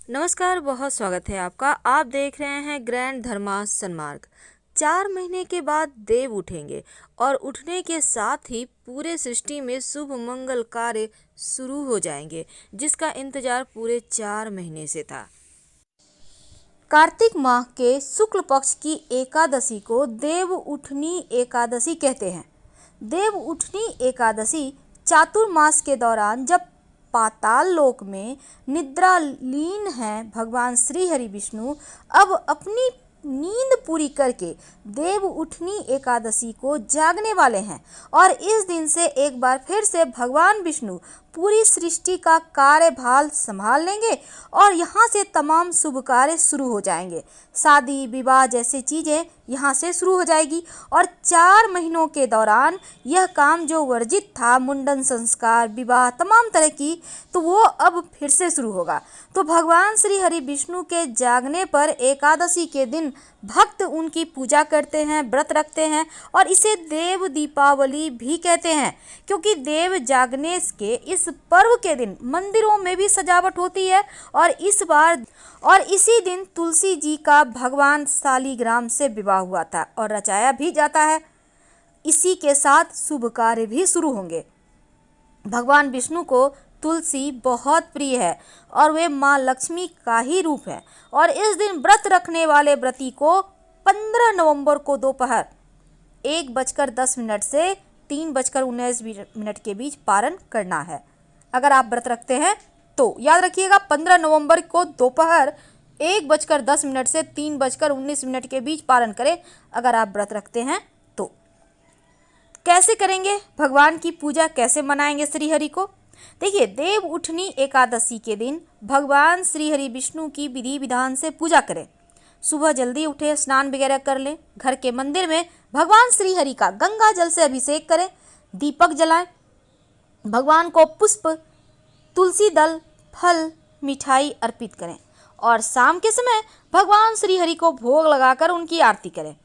नमस्कार, बहुत स्वागत है आपका। आप देख रहे हैं ग्रैंड धर्मा सन्मार्ग। 4 महीने के बाद देव उठेंगे और उठने के साथ ही पूरे सृष्टि में शुभ मंगल कार्य शुरू हो जाएंगे, जिसका इंतजार पूरे 4 महीने से था। कार्तिक माह के शुक्ल पक्ष की एकादशी को देव उठनी एकादशी कहते हैं। देव उठनी एकादशी चातुर्मास के दौरान जब पाताल लोक में निद्रालीन हैं भगवान श्री हरि विष्णु, अब अपनी नींद पूरी करके देव उठनी एकादशी को जागने वाले हैं और इस दिन से एक बार फिर से भगवान विष्णु पूरी सृष्टि का कार्यभार संभाल लेंगे और यहाँ से तमाम शुभ कार्य शुरू हो जाएंगे। शादी विवाह जैसी चीज़ें यहाँ से शुरू हो जाएगी और 4 महीनों के दौरान यह काम जो वर्जित था, मुंडन संस्कार, विवाह, तमाम तरह की, तो वो अब फिर से शुरू होगा। तो भगवान श्री हरि विष्णु के जागने पर एकादशी के दिन भक्त उनकी पूजा करते हैं, व्रत रखते हैं और इसे देव दीपावली भी कहते हैं, क्योंकि देव जागने के इस पर्व के दिन मंदिरों में भी सजावट होती है और इसी दिन तुलसी जी का भगवान शालिग्राम से विवाह हुआ था और रचाया भी जाता है। इसी के साथ शुभ कार्य भी शुरू होंगे। भगवान विष्णु को तुलसी बहुत प्रिय है और वे माँ लक्ष्मी का ही रूप है और इस दिन व्रत रखने वाले व्रती को 15 नवंबर को दोपहर 1:10 से 3:19 के बीच पारण करना है। अगर आप व्रत रखते हैं तो याद रखिएगा 15 नवंबर को दोपहर 1:10 से 3:19 के बीच पारण करें, अगर आप व्रत रखते हैं तो। कैसे करेंगे भगवान की पूजा, कैसे मनाएंगे श्री हरि को? देखिए, देव उठनी एकादशी के दिन भगवान श्री हरि विष्णु की विधि विधान से पूजा करें। सुबह जल्दी उठे, स्नान वगैरह कर लें, घर के मंदिर में भगवान श्री हरि का गंगा जल से अभिषेक करें, दीपक जलाएं, भगवान को पुष्प, तुलसी दल, फल, मिठाई अर्पित करें और शाम के समय भगवान श्री हरि को भोग लगाकर उनकी आरती करें।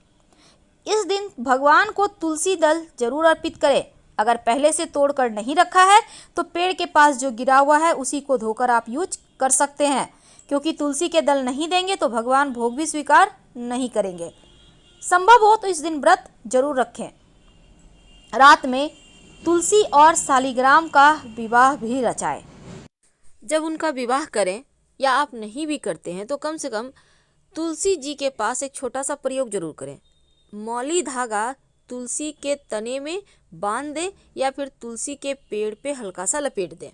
इस दिन भगवान को तुलसी दल जरूर अर्पित करें। अगर पहले से तोड़कर नहीं रखा है तो पेड़ के पास जो गिरा हुआ है उसी को धोकर आप यूज कर सकते हैं, क्योंकि तुलसी के दल नहीं देंगे तो भगवान भोग भी स्वीकार नहीं करेंगे। संभव हो तो इस दिन व्रत जरूर रखें। रात में तुलसी और शालिग्राम का विवाह भी रचाएं। जब उनका विवाह करें या आप नहीं भी करते हैं तो कम से कम तुलसी जी के पास एक छोटा सा प्रयोग जरूर करें। मौली धागा तुलसी के तने में बांध दें या फिर तुलसी के पेड़ पे हल्का सा लपेट दें।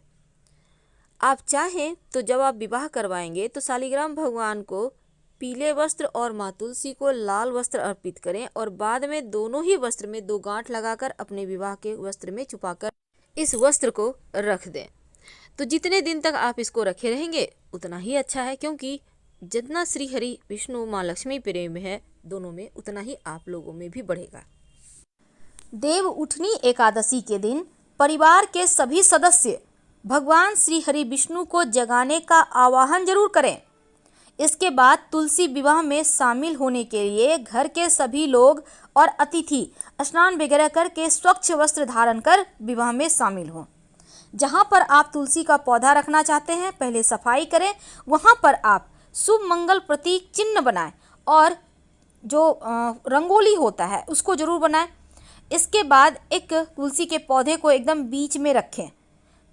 आप चाहें तो जब आप विवाह करवाएंगे तो शालिग्राम भगवान को पीले वस्त्र और माँ तुलसी को लाल वस्त्र अर्पित करें और बाद में दोनों ही वस्त्र में 2 गांठ लगाकर अपने विवाह के वस्त्र में छुपाकर इस वस्त्र को रख दें। तो जितने दिन तक आप इसको रखे रहेंगे उतना ही अच्छा है, क्योंकि जितना श्री हरि विष्णु माँ लक्ष्मी प्रेम है दोनों में, उतना ही आप लोगों में भी बढ़ेगा। देव उठनी एकादशी के दिन परिवार के सभी सदस्य भगवान श्री हरि विष्णु को जगाने का आवाहन जरूर करें। इसके बाद तुलसी विवाह में शामिल होने के लिए घर के सभी लोग और अतिथि स्नान वगैरह करके स्वच्छ वस्त्र धारण कर विवाह में शामिल हों। जहाँ पर आप तुलसी का पौधा रखना चाहते हैं पहले सफाई करें, वहाँ पर आप शुभ मंगल प्रतीक चिन्ह बनाएं और जो रंगोली होता है उसको जरूर बनाएं। इसके बाद एक तुलसी के पौधे को एकदम बीच में रखें।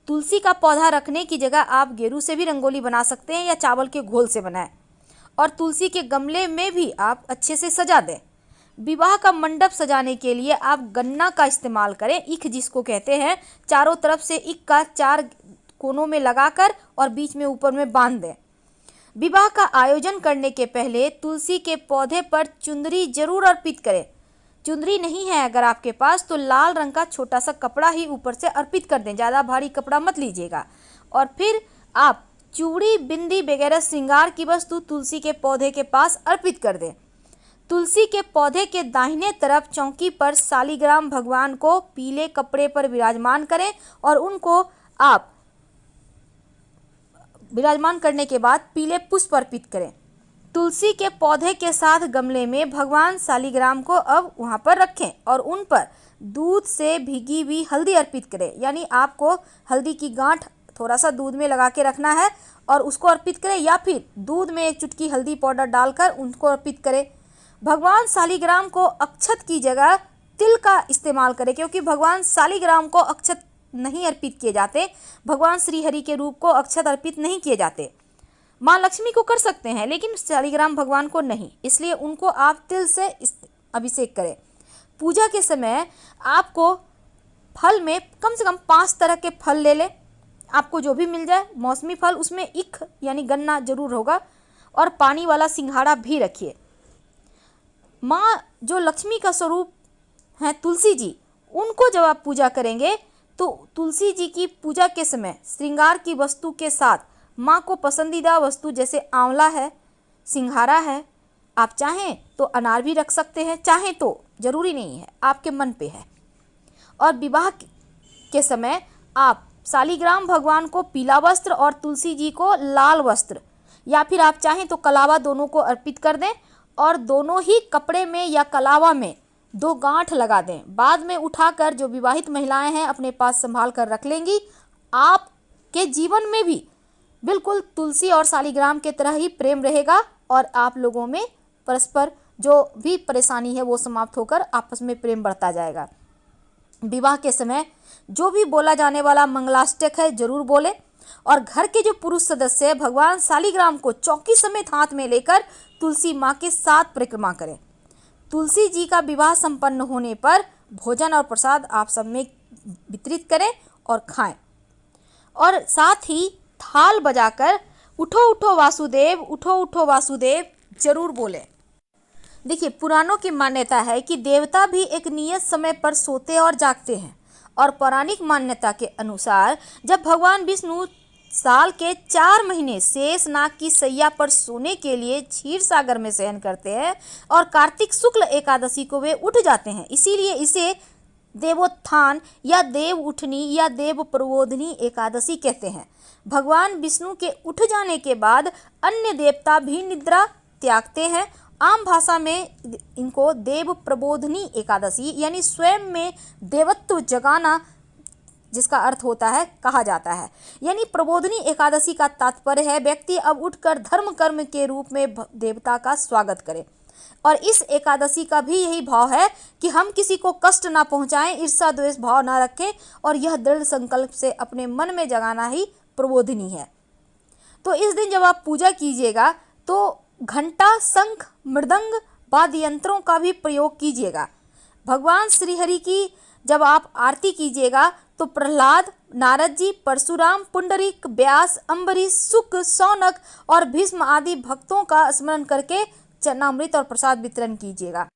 तुलसी का पौधा रखने की जगह आप गेरू से भी रंगोली बना सकते हैं या चावल के घोल से बनाएं और तुलसी के गमले में भी आप अच्छे से सजा दें। विवाह का मंडप सजाने के लिए आप गन्ना का इस्तेमाल करें, ईख जिसको कहते हैं। चारों तरफ से ईख का 4 कोनों में लगाकर और बीच में ऊपर में बांध दें। विवाह का आयोजन करने के पहले तुलसी के पौधे पर चुंदरी जरूर अर्पित करें। चुंदरी नहीं है अगर आपके पास तो लाल रंग का छोटा सा कपड़ा ही ऊपर से अर्पित कर दें, ज़्यादा भारी कपड़ा मत लीजिएगा। और फिर आप चूड़ी, बिंदी वगैरह श्रृंगार की वस्तु तुलसी के पौधे के पास अर्पित कर दें। तुलसी के पौधे के दाहिने तरफ चौकी पर शालिग्राम भगवान को पीले कपड़े पर विराजमान करें और उनको आप विराजमान करने के बाद पीले पुष्प अर्पित करें। तुलसी के पौधे के साथ गमले में भगवान शालिग्राम को अब वहाँ पर रखें और उन पर दूध से भीगी हुई हल्दी अर्पित करें। यानी आपको हल्दी की गांठ थोड़ा सा दूध में लगा के रखना है और उसको अर्पित करें, या फिर दूध में एक चुटकी हल्दी पाउडर डालकर उनको अर्पित करें। भगवान शालिग्राम को अक्षत की जगह तिल का इस्तेमाल करें, क्योंकि भगवान शालिग्राम को अक्षत नहीं अर्पित किए जाते, भगवान श्री हरि के रूप को अक्षत अर्पित नहीं किए जाते। माँ लक्ष्मी को कर सकते हैं लेकिन शालिग्राम भगवान को नहीं, इसलिए उनको आप तिल से अभिषेक करें। पूजा के समय आपको फल में कम से कम 5 तरह के फल ले लें, आपको जो भी मिल जाए। मौसमी फल, उसमें ईख यानी गन्ना जरूर होगा, और पानी वाला सिंघाड़ा भी रखिए। माँ जो लक्ष्मी का स्वरूप हैं तुलसी जी, उनको जब आप पूजा करेंगे तो तुलसी जी की पूजा के समय श्रृंगार की वस्तु के साथ माँ को पसंदीदा वस्तु जैसे आंवला है, सिंघाड़ा है, आप चाहें तो अनार भी रख सकते हैं, चाहें तो, जरूरी नहीं है, आपके मन पे है। और विवाह के समय आप शालिग्राम भगवान को पीला वस्त्र और तुलसी जी को लाल वस्त्र, या फिर आप चाहें तो कलावा, दोनों को अर्पित कर दें और दोनों ही कपड़े में या कलावा में 2 गांठ लगा दें। बाद में उठाकर जो विवाहित महिलाएं हैं अपने पास संभाल कर रख लेंगी। आपके जीवन में भी बिल्कुल तुलसी और शालिग्राम के तरह ही प्रेम रहेगा और आप लोगों में परस्पर जो भी परेशानी है वो समाप्त होकर आपस में प्रेम बढ़ता जाएगा। विवाह के समय जो भी बोला जाने वाला मंगलाष्टक है जरूर बोले, और घर के जो पुरुष सदस्य भगवान शालिग्राम को चौकी समेत हाथ में लेकर तुलसी माँ के साथ परिक्रमा करें। तुलसी जी का विवाह संपन्न होने पर भोजन और प्रसाद आप सब में वितरित करें और खाएं, और साथ ही थाल बजाकर उठो उठो वासुदेव, उठो उठो वासुदेव जरूर बोलें। देखिए, पुराणों की मान्यता है कि देवता भी एक नियत समय पर सोते और जागते हैं, और पौराणिक मान्यता के अनुसार जब भगवान विष्णु साल के 4 महीने शेष नाग की सैया पर सोने के लिए क्षीर सागर में शयन करते हैं और कार्तिक शुक्ल एकादशी को वे उठ जाते हैं, इसीलिए इसे देवोत्थान या देव उठनी या देव प्रबोधनी एकादशी कहते हैं। भगवान विष्णु के उठ जाने के बाद अन्य देवता भी निद्रा त्यागते हैं। आम भाषा में इनको देव प्रबोधनी एकादशी यानी स्वयं में देवत्व जगाना, जिसका अर्थ होता है, कहा जाता है। यानी प्रबोधनी एकादशी का तात्पर्य है व्यक्ति अब उठकर धर्म कर्म के रूप में देवता का स्वागत करे, और इस एकादशी का भी यही भाव है कि हम किसी को कष्ट ना पहुंचाएं, ईर्ष्या द्वेष भाव ना रखें, और यह दृढ़ संकल्प से अपने मन में जगाना ही प्रबोधनी है। तो इस दिन जब आप पूजा कीजिएगा तो घंटा, शंख, मृदंग, वाद्य यंत्रों का भी प्रयोग कीजिएगा। भगवान श्री हरि की जब आप आरती कीजिएगा तो प्रहलाद, नारद जी, परशुराम, पुंडरीक, व्यास, अम्बरीश, शुक, शौनक और भीष्म आदि भक्तों का स्मरण करके चरणामृत और प्रसाद वितरण कीजिएगा।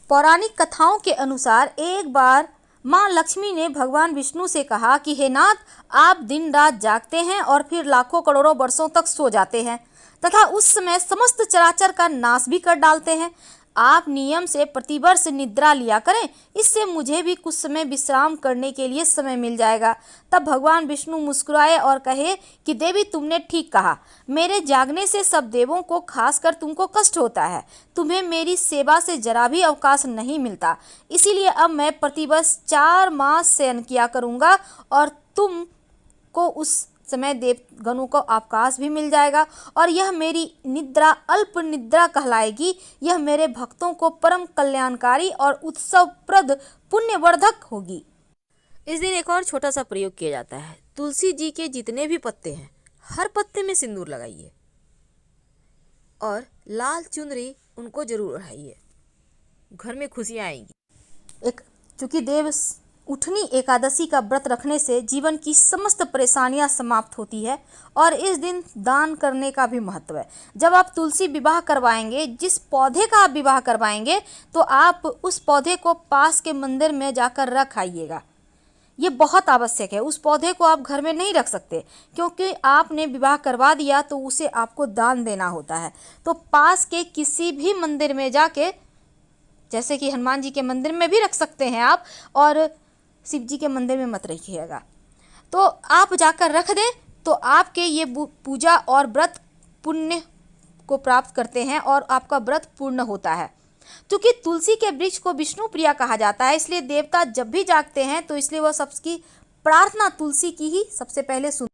पौराणिक कथाओं के अनुसार एक बार माँ लक्ष्मी ने भगवान विष्णु से कहा कि हे नाथ, आप दिन रात जागते हैं और फिर लाखों करोड़ों वर्षों तक सो जाते हैं तथा उस समय समस्त चराचर का नाश भी कर डालते हैं। आप नियम से प्रतिवर्ष निद्रा लिया करें, इससे मुझे भी कुछ समय विश्राम करने के लिए समय मिल जाएगा। तब भगवान विष्णु मुस्कुराए और कहे कि देवी, तुमने ठीक कहा, मेरे जागने से सब देवों को, खासकर तुमको कष्ट होता है। तुम्हें मेरी सेवा से जरा भी अवकाश नहीं मिलता, इसीलिए अब मैं प्रतिवर्ष 4 मास शयन किया करूँगा और तुम को उस समय देवगणों को अवकाश भी मिल जाएगा, और यह मेरी निद्रा अल्प निद्रा कहलाएगी। यह मेरे भक्तों को परम कल्याणकारी और उत्सवप्रद पुण्यवर्धक होगी। इस दिन एक और छोटा सा प्रयोग किया जाता है। तुलसी जी के जितने भी पत्ते हैं, हर पत्ते में सिंदूर लगाइए और लाल चुनरी उनको जरूर ओढ़ाइए, घर में खुशियाँ आएंगी। चूंकि देव उठनी एकादशी का व्रत रखने से जीवन की समस्त परेशानियां समाप्त होती है, और इस दिन दान करने का भी महत्व है। जब आप तुलसी विवाह करवाएंगे, जिस पौधे का आप विवाह करवाएंगे, तो आप उस पौधे को पास के मंदिर में जाकर रख आइएगा। ये बहुत आवश्यक है। उस पौधे को आप घर में नहीं रख सकते, क्योंकि आपने विवाह करवा दिया तो उसे आपको दान देना होता है। तो पास के किसी भी मंदिर में जाके, जैसे कि हनुमान जी के मंदिर में भी रख सकते हैं आप, और शिव जी के मंदिर में मत रखिएगा। तो आप जाकर रख दें तो आपके ये पूजा और व्रत पुण्य को प्राप्त करते हैं और आपका व्रत पूर्ण होता है। क्योंकि तुलसी के वृक्ष को विष्णु प्रिया कहा जाता है, इसलिए देवता जब भी जागते हैं तो इसलिए वह सबकी प्रार्थना तुलसी की ही सबसे पहले सुन